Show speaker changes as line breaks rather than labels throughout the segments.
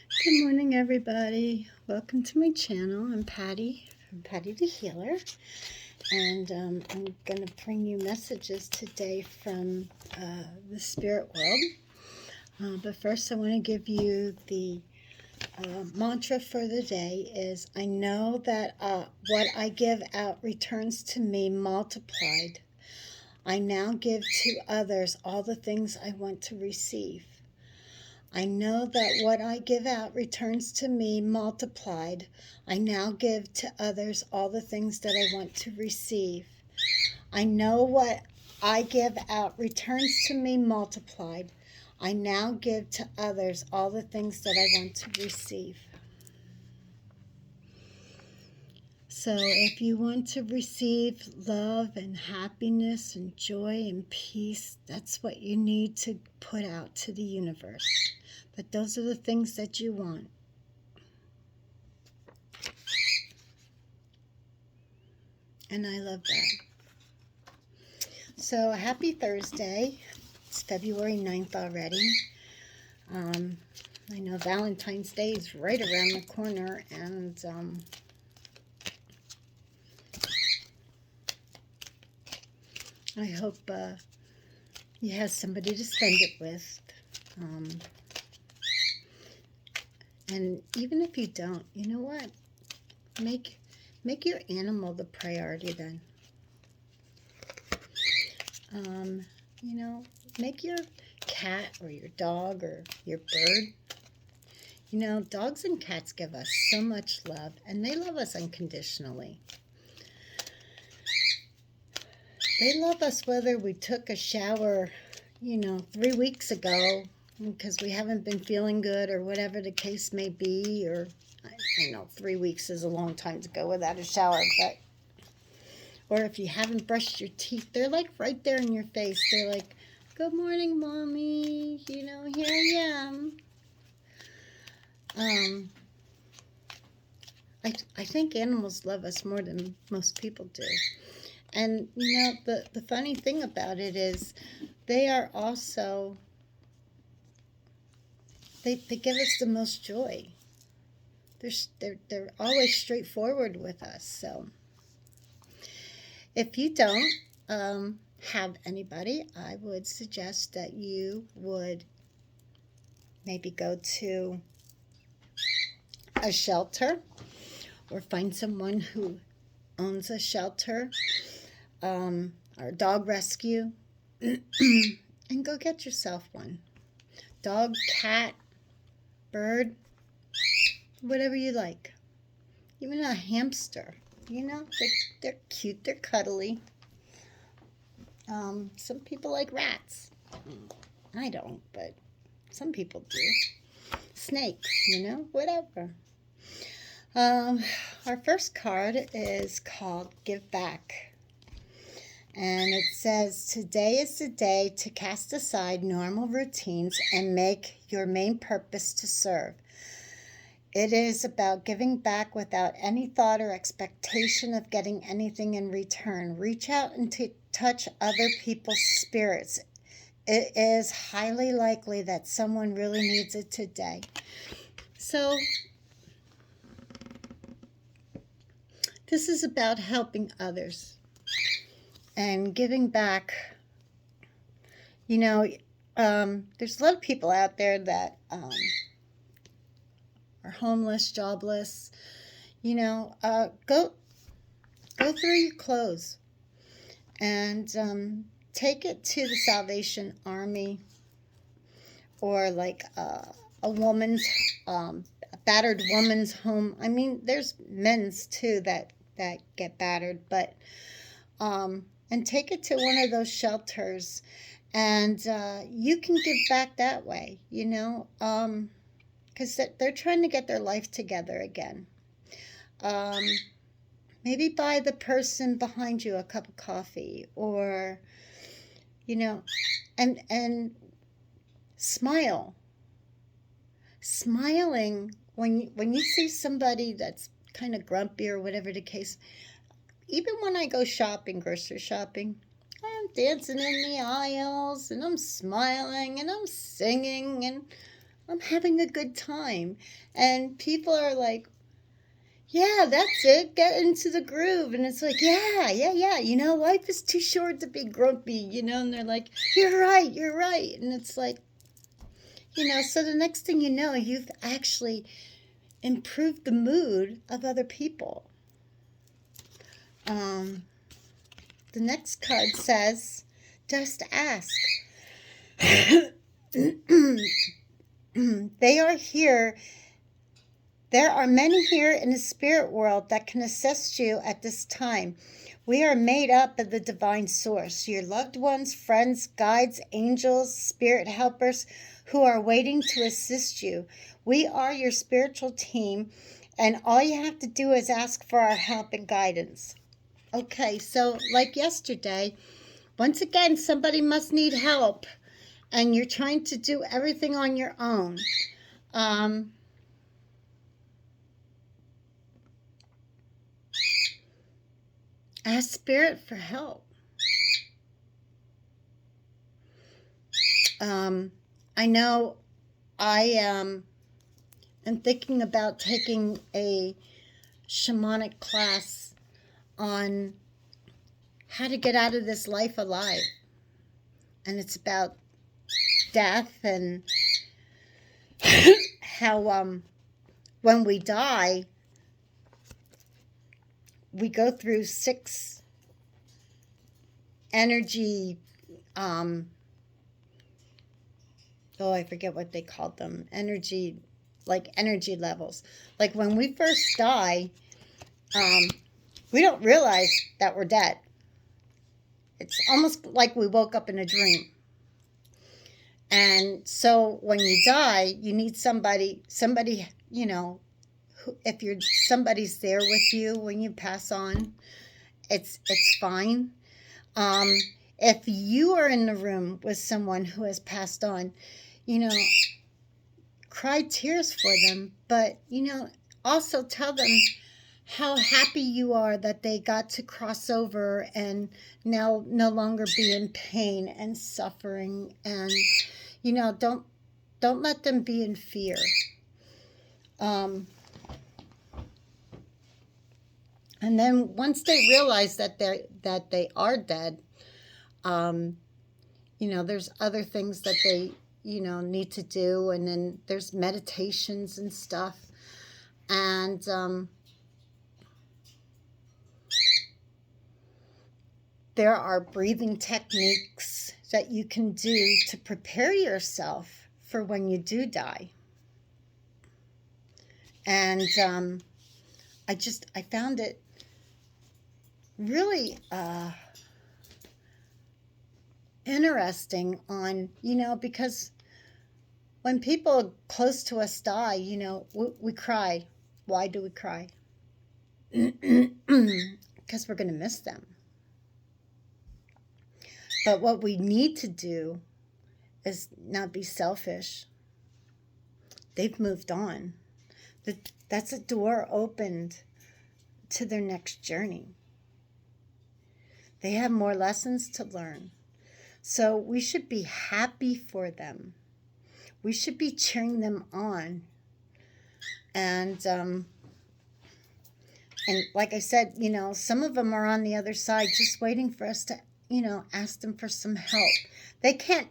Good morning, everybody. Welcome to my channel. I'm Patty from Patty the Healer, and I'm going to bring you messages today from the spirit world. But first, I want to give you the mantra for the day is, I know that what I give out returns to me multiplied. I now give to others all the things I want to receive. I know that what I give out returns to me multiplied. I now give to others all the things that I want to receive. I know what I give out returns to me multiplied. I now give to others all the things that I want to receive. So if you want to receive love and happiness and joy and peace, that's what you need to put out to the universe. But those are the things that you want. And I love that. So happy Thursday. It's February 9th already. I know Valentine's Day is right around the corner, and I hope you have somebody to spend it with. And even if you don't, you know what? Make your animal the priority then. Make your cat or your dog or your bird. Dogs and cats give us so much love, and they love us unconditionally. They love us whether we took a shower, 3 weeks ago because we haven't been feeling good or whatever the case may be, or I know 3 weeks is a long time to go without a shower, but or if you haven't brushed your teeth, they're like right there in your face. They're like, "Good morning, Mommy. Here I am." I think animals love us more than most people do. And, the funny thing about it is they are also, they give us the most joy. They're always straightforward with us. So if you don't have anybody, I would suggest that you would maybe go to a shelter or find someone who owns a shelter or dog rescue and go get yourself one. Dog, cat, bird, whatever you like. Even a hamster, they're cute, they're cuddly. Some people like rats. I don't, but some people do. Snakes, whatever. Our first card is called Give Back. And it says, today is the day to cast aside normal routines and make your main purpose to serve. It is about giving back without any thought or expectation of getting anything in return. Reach out and touch other people's spirits. It is highly likely that someone really needs it today. So this is about helping others and giving back. There's a lot of people out there that are homeless, jobless. Go through your clothes and take it to the Salvation Army, or like a battered woman's home. I mean, there's men's too that get battered, but and take it to one of those shelters, and you can give back that way, because they're trying to get their life together again. Maybe buy the person behind you a cup of coffee, or and smile. Smiling when you see somebody that's kind of grumpy or whatever the case. Even when I go shopping, grocery shopping, I'm dancing in the aisles and I'm smiling and I'm singing, and I'm having a good time. And people are like, yeah, that's it. Get into the groove. And it's like, yeah. Life is too short to be grumpy, and they're like, you're right. And it's like, so the next thing you know, you've actually improved the mood of other people. The next card says, just ask. They are here. There are many here in the spirit world that can assist you at this time. We are made up of the divine source, your loved ones, friends, guides, angels, spirit helpers who are waiting to assist you. We are your spiritual team, and all you have to do is ask for our help and guidance. Okay, so like yesterday, once again, somebody must need help, and you're trying to do everything on your own. Ask Spirit for help. I know I am thinking about taking a shamanic class on how to get out of this life alive. And it's about death and how when we die, we go through 6 energy, I forget what they called them, energy levels. Like when we first die, we don't realize that we're dead. It's almost like we woke up in a dream. And so when you die, you need somebody, if somebody's there with you when you pass on, it's fine. If you are in the room with someone who has passed on, cry tears for them, but, also tell them how happy you are that they got to cross over and now no longer be in pain and suffering, and, don't let them be in fear. And then once they realize that they are dead, there's other things that they, need to do. And then there's meditations and stuff. And there are breathing techniques that you can do to prepare yourself for when you do die. And I found it really interesting on, because when people close to us die, we cry. Why do we cry? Because we're going to miss them. But what we need to do is not be selfish. They've moved on. That's a door opened to their next journey. They have more lessons to learn. So we should be happy for them. We should be cheering them on. And like I said, some of them are on the other side just waiting for us to, ask them for some help. They can't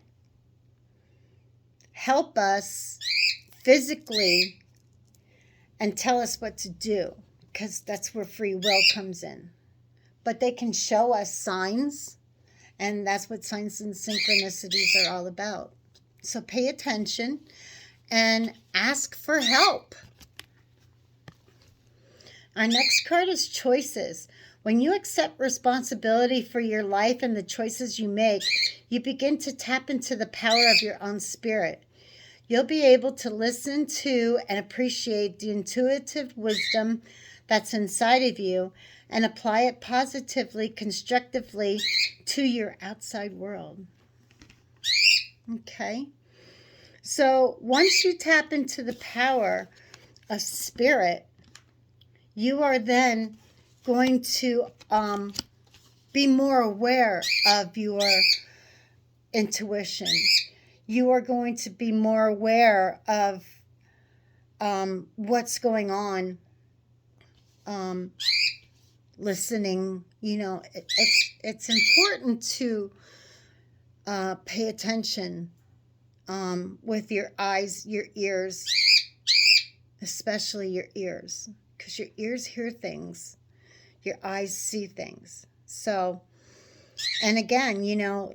help us physically and tell us what to do, because that's where free will comes in. But they can show us signs, and that's what signs and synchronicities are all about. So pay attention and ask for help. Our next card is choices. When you accept responsibility for your life and the choices you make, you begin to tap into the power of your own spirit. You'll be able to listen to and appreciate the intuitive wisdom that's inside of you and apply it positively, constructively to your outside world. Okay? So once you tap into the power of spirit, you are then going to be more aware of your intuition. you are going to be more aware of what's going on, listening. It's important to pay attention with your eyes, your ears, especially your ears, because your ears hear things, your eyes see things. So, and again,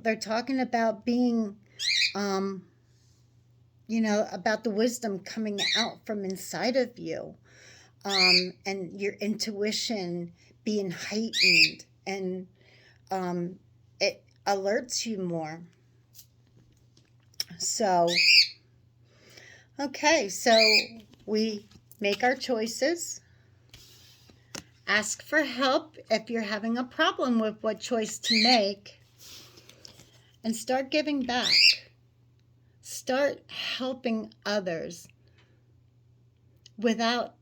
they're talking about being, about the wisdom coming out from inside of you, and your intuition being heightened, and it alerts you more. So, okay, so we make our choices. Ask for help if you're having a problem with what choice to make, and start giving back. Start helping others without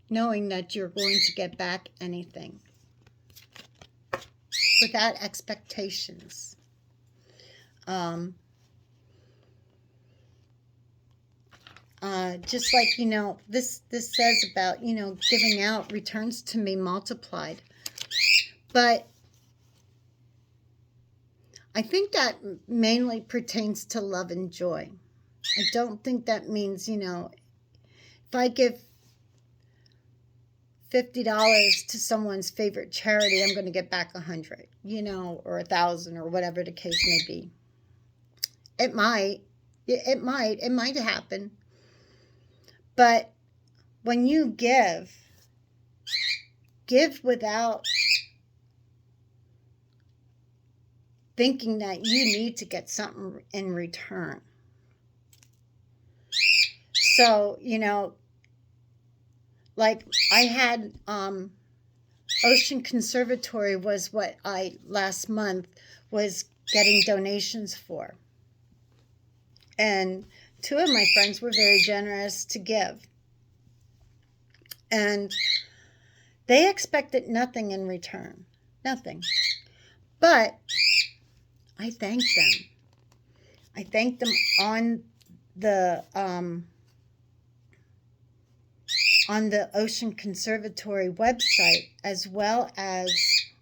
knowing that you're going to get back anything, without expectations. Just like, this says about, giving out returns to me multiplied. But I think that mainly pertains to love and joy. I don't think that means, if I give $50 to someone's favorite charity, I'm going to get back 100, or 1,000, or whatever the case may be. It might happen. But when you give without thinking that you need to get something in return. So, like I had Ocean Conservatory was what I last month was getting donations for. And 2 of my friends were very generous to give. And they expected nothing in return. Nothing. But I thanked them. I thanked them on the Ocean Conservatory website, as well as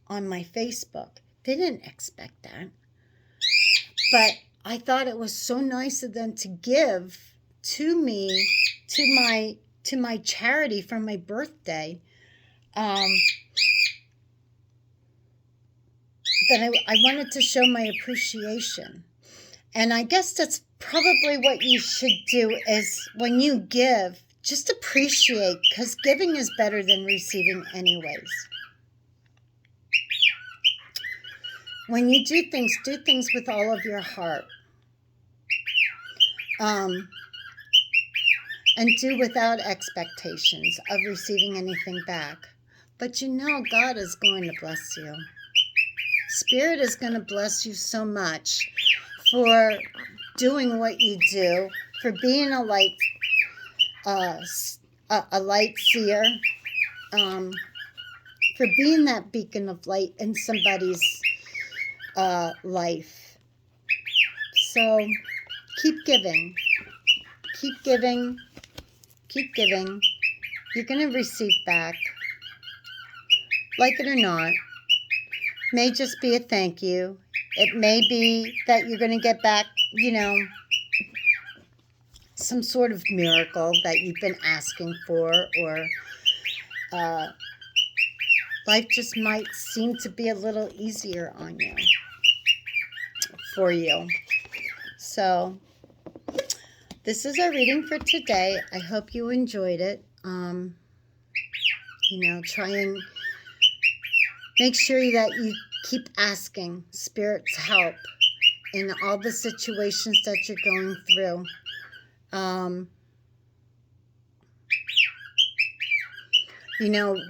on my Facebook. They didn't expect that. But I thought it was so nice of them to give to me, to my charity for my birthday, that I wanted to show my appreciation. And I guess that's probably what you should do, is when you give, just appreciate, because giving is better than receiving anyways. When you do things with all of your heart. And do without expectations of receiving anything back. But God is going to bless you. Spirit is going to bless you so much for doing what you do, for being a light seer, for being that beacon of light in somebody's life. So keep giving. Keep giving. Keep giving. You're going to receive back. Like it or not. May just be a thank you. It may be that you're going to get back, some sort of miracle that you've been asking for, or life just might seem to be a little easier on you, for you. So, this is our reading for today. I hope you enjoyed it. Try and make sure that you keep asking Spirit's help in all the situations that you're going through.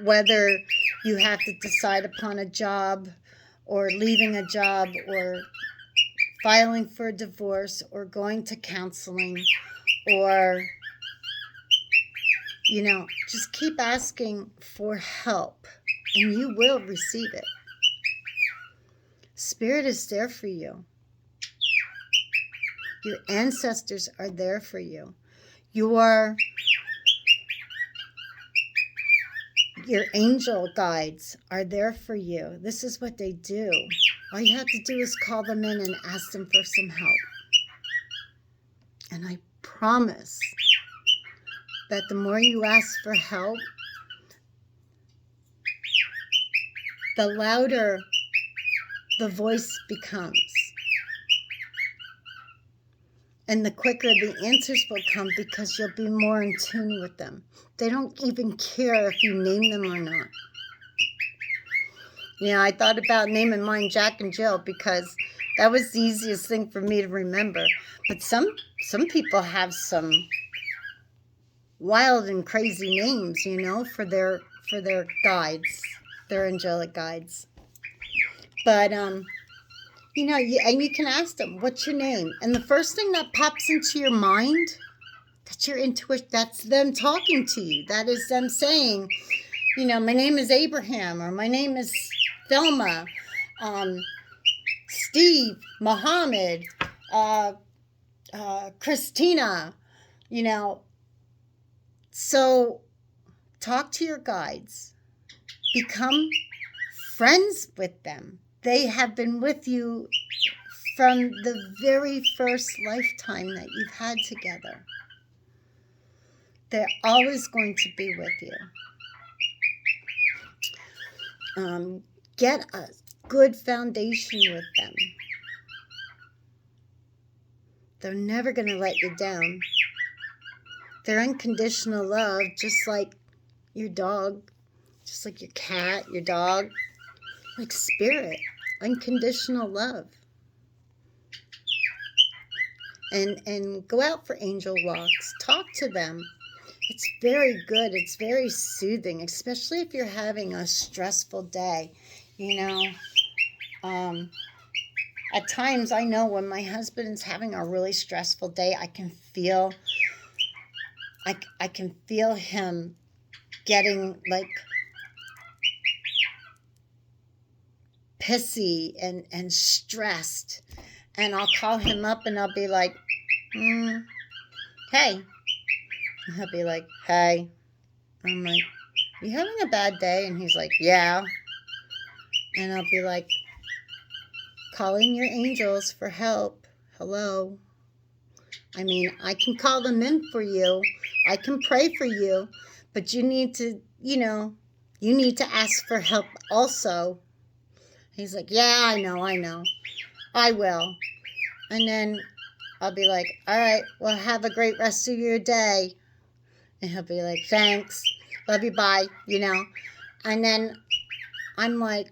Whether you have to decide upon a job, or leaving a job, or filing for a divorce, or going to counseling, or, just keep asking for help, and you will receive it. Spirit is there for you. Your ancestors are there for you. Your angel guides are there for you. This is what they do. All you have to do is call them in and ask them for some help. And I promise that the more you ask for help, the louder the voice becomes. And the quicker the answers will come, because you'll be more in tune with them. They don't even care if you name them or not. Yeah, I thought about naming mine Jack and Jill because that was the easiest thing for me to remember. But some people have some wild and crazy names, you know, for their guides, their angelic guides. But you know, and you can ask them, what's your name? And the first thing that pops into your mind, that's your intuition, that's them talking to you. That is them saying, you know, my name is Abraham, or my name is Thelma, Steve, Muhammad, Christina, you know. So talk to your guides. Become friends with them. They have been with you from the very first lifetime that you've had together. They're always going to be with you. Get a good foundation with them. They're never going to let you down. They're unconditional love, just like your dog, just like your cat, your dog. Like spirit, unconditional love. And go out for angel walks. Talk to them. It's very good. It's very soothing, especially if you're having a stressful day. You know, at times I know when my husband's having a really stressful day, I can feel him getting like pissy and stressed, and I'll call him up and I'll be like, hey, and he'll be like, hey. I'm like, you having a bad day? And he's like, yeah. And I'll be like, calling your angels for help. Hello. I mean, I can call them in for you, I can pray for you, but you need to, you know, you need to ask for help also. He's like, yeah, I know, I will. And then I'll be like, all right, well, have a great rest of your day. And he'll be like, thanks, love you, bye, you know. And then I'm like,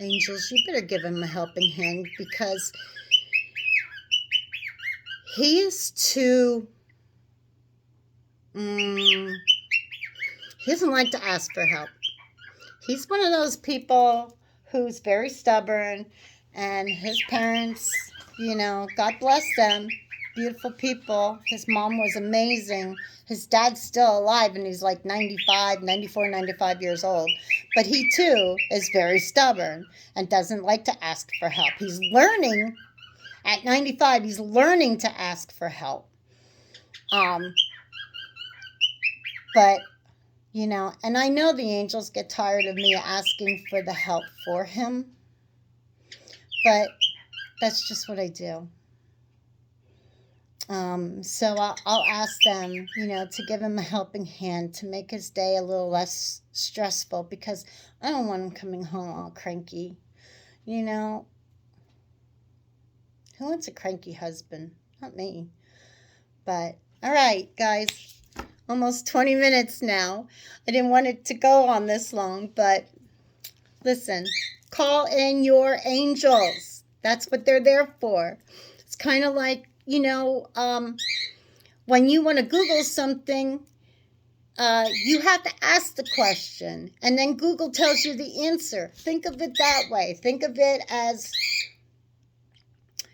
angels, you better give him a helping hand, because he is too, he doesn't like to ask for help. He's one of those people who's very stubborn, and his parents, you know, God bless them, beautiful people. His mom was amazing. His dad's still alive, and he's like 95 years old. But he, too, is very stubborn and doesn't like to ask for help. He's learning, at 95, he's learning to ask for help. But you know, and I know the angels get tired of me asking for the help for him, but that's just what I do. So I'll ask them, you know, to give him a helping hand to make his day a little less stressful, because I don't want him coming home all cranky. You know, who wants a cranky husband? Not me. But, all right, guys. Almost 20 minutes now. I didn't want it to go on this long, but listen, call in your angels. That's what they're there for. It's kind of like, you know, when you want to Google something, you have to ask the question, and then Google tells you the answer. Think of it that way. Think of it as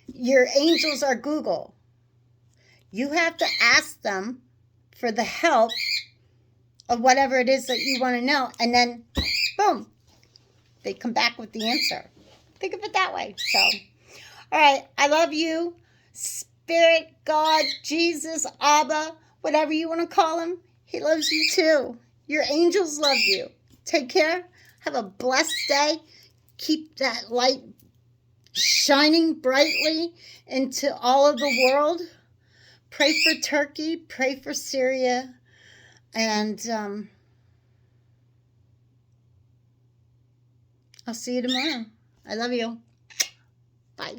your angels are Google. You have to ask them for the help of whatever it is that you want to know, and then boom, they come back with the answer. Think of it that way. So, all right, I love you. Spirit, God, Jesus, Abba, whatever you want to call him, he loves you too. Your angels love you. Take care. Have a blessed day. Keep that light shining brightly into all of the world. Pray for Turkey. Pray for Syria. And I'll see you tomorrow. I love you. Bye.